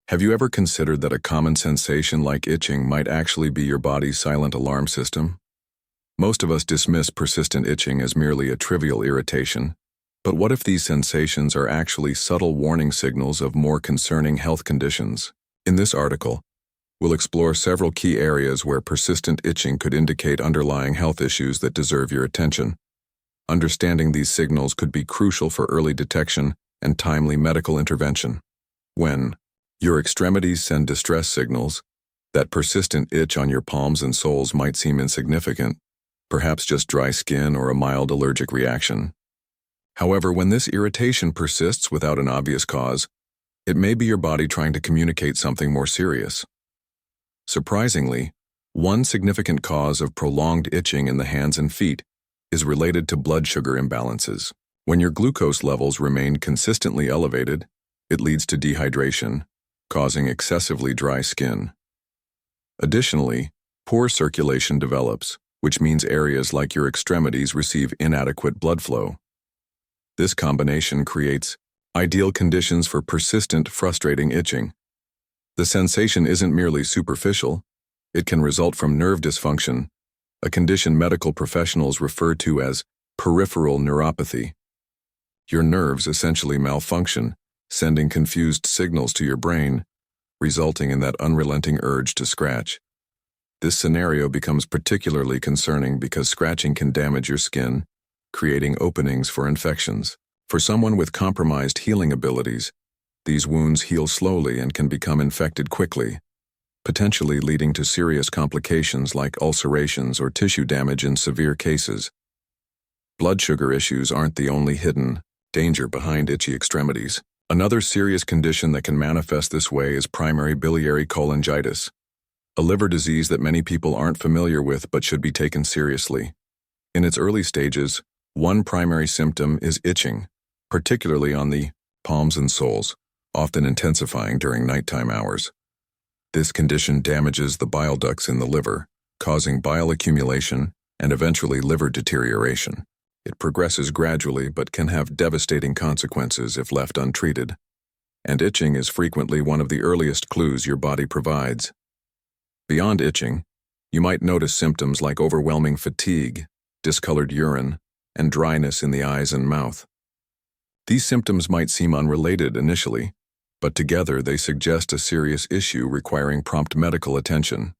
Have you ever considered that a common sensation like itching might actually be your body's silent alarm system? Most of us dismiss persistent itching as merely a trivial irritation, but what if these sensations are actually subtle warning signals of more concerning health conditions? In this article, we'll explore several key areas where persistent itching could indicate underlying health issues that deserve your attention. Understanding these signals could be crucial for early detection and timely medical intervention. When your extremities send distress signals, that persistent itch on your palms and soles might seem insignificant, perhaps just dry skin or a mild allergic reaction. However, when this irritation persists without an obvious cause, it may be your body trying to communicate something more serious. Surprisingly, one significant cause of prolonged itching in the hands and feet is related to blood sugar imbalances. When your glucose levels remain consistently elevated, it leads to dehydration, causing excessively dry skin. Additionally, poor circulation develops, which means areas like your extremities receive inadequate blood flow. This combination creates ideal conditions for persistent, frustrating itching. The sensation isn't merely superficial, it can result from nerve dysfunction, a condition medical professionals refer to as peripheral neuropathy. Your nerves essentially malfunction, sending confused signals to your brain, resulting in that unrelenting urge to scratch. This scenario becomes particularly concerning because scratching can damage your skin, creating openings for infections. For someone with compromised healing abilities, these wounds heal slowly and can become infected quickly, potentially leading to serious complications like ulcerations or tissue damage in severe cases. Blood sugar issues aren't the only hidden danger behind itchy extremities. Another serious condition that can manifest this way is primary biliary cholangitis, a liver disease that many people aren't familiar with but should be taken seriously. In its early stages, one primary symptom is itching, particularly on the palms and soles, often intensifying during nighttime hours. This condition damages the bile ducts in the liver, causing bile accumulation and eventually liver deterioration. It progresses gradually but can have devastating consequences if left untreated, and itching is frequently one of the earliest clues your body provides. Beyond itching, you might notice symptoms like overwhelming fatigue, discolored urine, and dryness in the eyes and mouth. These symptoms might seem unrelated initially, but together they suggest a serious issue requiring prompt medical attention.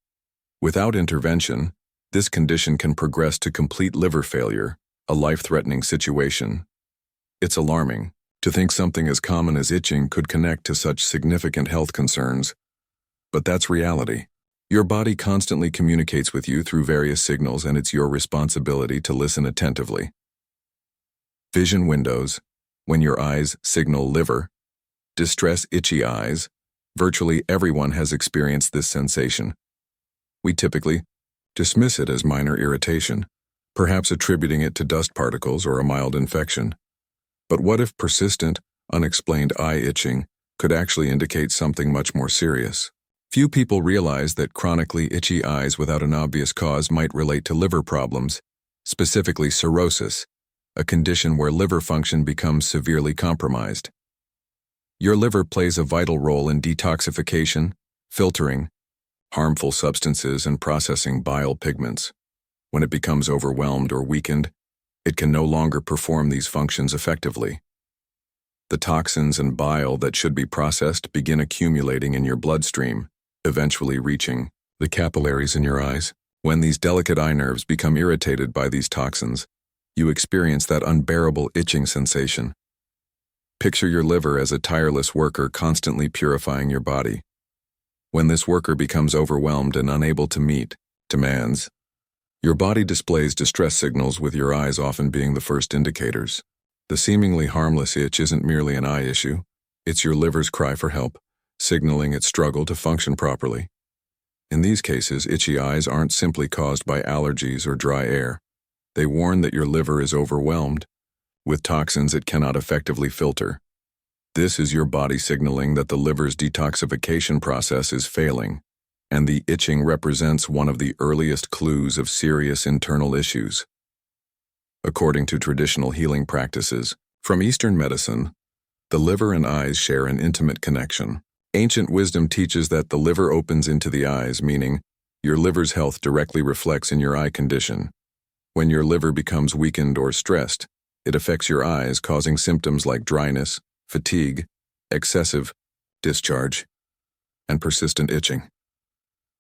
Without intervention, this condition can progress to complete liver failure, a life-threatening situation. It's alarming to think something as common as itching could connect to such significant health concerns. But that's reality. Your body constantly communicates with you through various signals, and it's your responsibility to listen attentively. Vision windows. When your eyes signal liver distress, itchy eyes, virtually everyone has experienced this sensation. We typically dismiss it as minor irritation, perhaps attributing it to dust particles or a mild infection. But what if persistent, unexplained eye itching could actually indicate something much more serious? Few people realize that chronically itchy eyes without an obvious cause might relate to liver problems, specifically cirrhosis, a condition where liver function becomes severely compromised. Your liver plays a vital role in detoxification, filtering harmful substances, and processing bile pigments. When it becomes overwhelmed or weakened, it can no longer perform these functions effectively. The toxins and bile that should be processed begin accumulating in your bloodstream, eventually reaching the capillaries in your eyes. When these delicate eye nerves become irritated by these toxins, you experience that unbearable itching sensation. Picture your liver as a tireless worker constantly purifying your body. When this worker becomes overwhelmed and unable to meet demands, your body displays distress signals, with your eyes often being the first indicators. The seemingly harmless itch isn't merely an eye issue, it's your liver's cry for help, signaling its struggle to function properly. In these cases, itchy eyes aren't simply caused by allergies or dry air. They warn that your liver is overwhelmed with toxins it cannot effectively filter. This is your body signaling that the liver's detoxification process is failing, and the itching represents one of the earliest clues of serious internal issues. According to traditional healing practices from Eastern medicine, the liver and eyes share an intimate connection. Ancient wisdom teaches that the liver opens into the eyes, meaning your liver's health directly reflects in your eye condition. When your liver becomes weakened or stressed, it affects your eyes, causing symptoms like dryness, fatigue, excessive discharge, and persistent itching.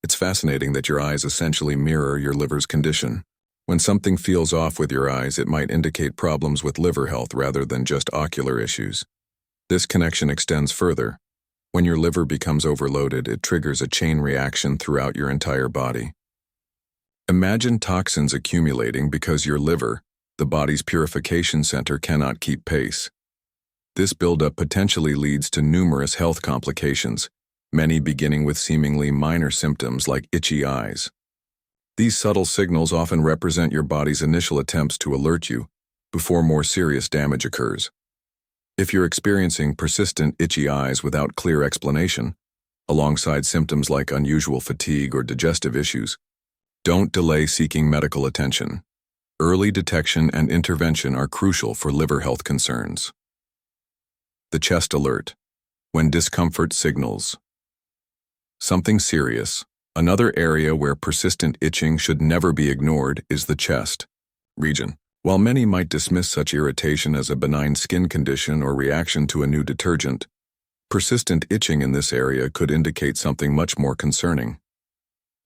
It's fascinating that your eyes essentially mirror your liver's condition. When something feels off with your eyes, it might indicate problems with liver health rather than just ocular issues. This connection extends further. When your liver becomes overloaded, it triggers a chain reaction throughout your entire body. Imagine toxins accumulating because your liver, the body's purification center, cannot keep pace. This buildup potentially leads to numerous health complications, many beginning with seemingly minor symptoms like itchy eyes. These subtle signals often represent your body's initial attempts to alert you before more serious damage occurs. If you're experiencing persistent itchy eyes without clear explanation, alongside symptoms like unusual fatigue or digestive issues, don't delay seeking medical attention. Early detection and intervention are crucial for liver health concerns. The chest alert. When discomfort signals something serious. Another area where persistent itching should never be ignored is the chest region. While many might dismiss such irritation as a benign skin condition or reaction to a new detergent, persistent itching in this area could indicate something much more concerning.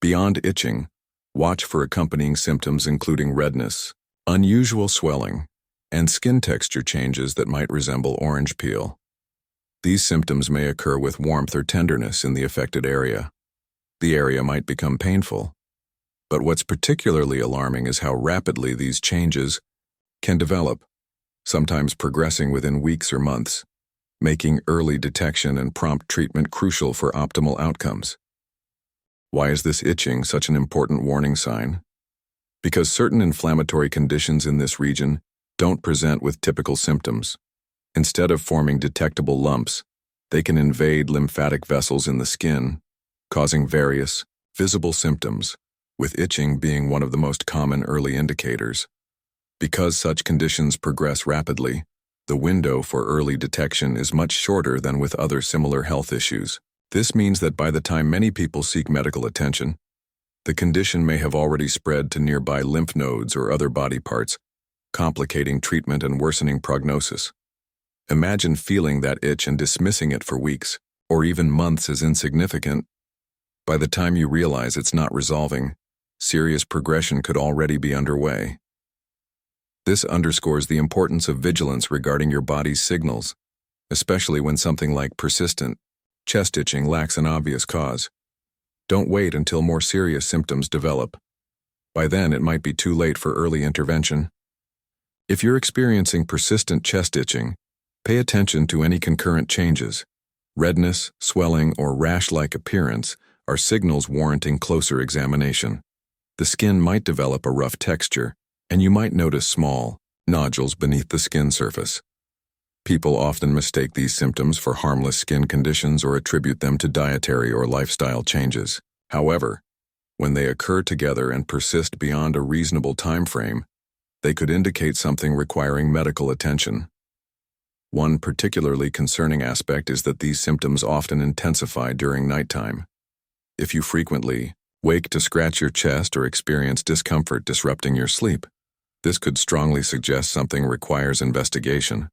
Beyond itching, watch for accompanying symptoms including redness, unusual swelling, and skin texture changes that might resemble orange peel. These symptoms may occur with warmth or tenderness in the affected area. The area might become painful. But what's particularly alarming is how rapidly these changes can develop, sometimes progressing within weeks or months, making early detection and prompt treatment crucial for optimal outcomes. Why is this itching such an important warning sign? Because certain inflammatory conditions in this region don't present with typical symptoms. Instead of forming detectable lumps, they can invade lymphatic vessels in the skin, causing various, visible symptoms, with itching being one of the most common early indicators. Because such conditions progress rapidly, the window for early detection is much shorter than with other similar health issues. This means that by the time many people seek medical attention, the condition may have already spread to nearby lymph nodes or other body parts, complicating treatment and worsening prognosis. Imagine feeling that itch and dismissing it for weeks, or even months as insignificant. By the time you realize it's not resolving, serious progression could already be underway. This underscores the importance of vigilance regarding your body's signals, especially when something like persistent chest itching lacks an obvious cause. Don't wait until more serious symptoms develop. By then, it might be too late for early intervention. If you're experiencing persistent chest itching, pay attention to any concurrent changes. Redness, swelling, or rash-like appearance are signals warranting closer examination. The skin might develop a rough texture, and you might notice small nodules beneath the skin surface. People often mistake these symptoms for harmless skin conditions or attribute them to dietary or lifestyle changes. However, when they occur together and persist beyond a reasonable time frame, they could indicate something requiring medical attention. One particularly concerning aspect is that these symptoms often intensify during nighttime. If you frequently wake to scratch your chest or experience discomfort disrupting your sleep, this could strongly suggest something requires investigation.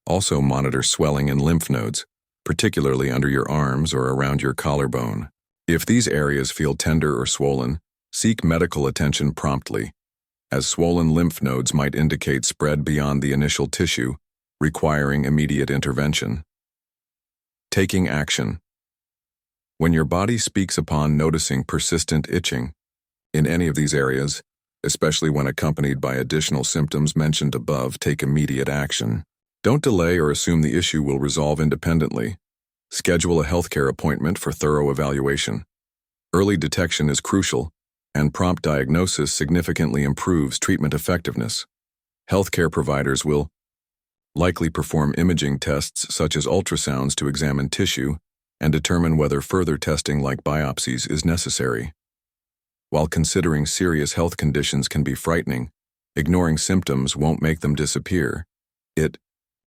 Also monitor swelling in lymph nodes, particularly under your arms or around your collarbone. If these areas feel tender or swollen, seek medical attention promptly, as swollen lymph nodes might indicate spread beyond the initial tissue, requiring immediate intervention. Taking action. When your body speaks upon noticing persistent itching in any of these areas, especially when accompanied by additional symptoms mentioned above, take immediate action. Don't delay or assume the issue will resolve independently. Schedule a healthcare appointment for thorough evaluation. Early detection is crucial, and prompt diagnosis significantly improves treatment effectiveness. Healthcare providers will likely perform imaging tests such as ultrasounds to examine tissue and determine whether further testing like biopsies is necessary. While considering serious health conditions can be frightening, ignoring symptoms won't make them disappear. It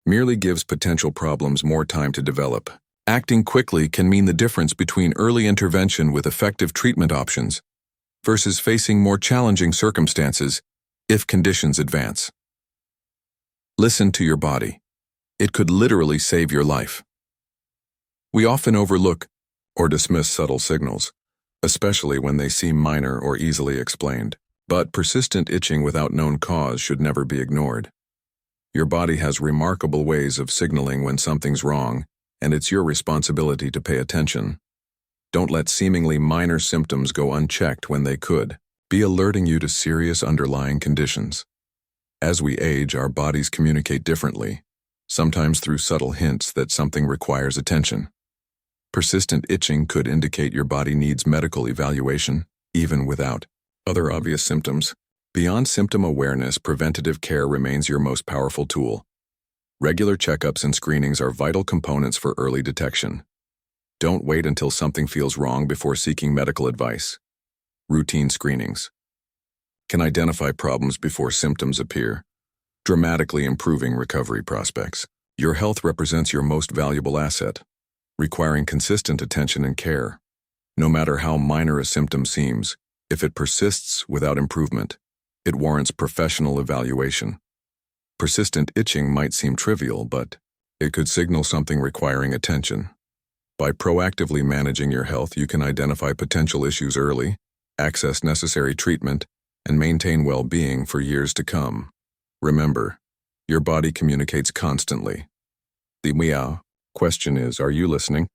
merely gives potential problems more time to develop. Acting quickly can mean the difference between early intervention with effective treatment options versus facing more challenging circumstances if conditions advance. Listen to your body. It could literally save your life. We often overlook or dismiss subtle signals, especially when they seem minor or easily explained. But persistent itching without known cause should never be ignored. Your body has remarkable ways of signaling when something's wrong, and it's your responsibility to pay attention. Don't let seemingly minor symptoms go unchecked when they could be alerting you to serious underlying conditions. As we age, our bodies communicate differently, sometimes through subtle hints that something requires attention. Persistent itching could indicate your body needs medical evaluation, even without other obvious symptoms. Beyond symptom awareness, preventative care remains your most powerful tool. Regular checkups and screenings are vital components for early detection. Don't wait until something feels wrong before seeking medical advice. Routine screenings can identify problems before symptoms appear, dramatically improving recovery prospects. Your health represents your most valuable asset, requiring consistent attention and care. No matter how minor a symptom seems, if it persists without improvement, it warrants professional evaluation. Persistent itching might seem trivial, but it could signal something requiring attention. By proactively managing your health, you can identify potential issues early, access necessary treatment, and maintain well-being for years to come. Remember, your body communicates constantly. The question is, are you listening?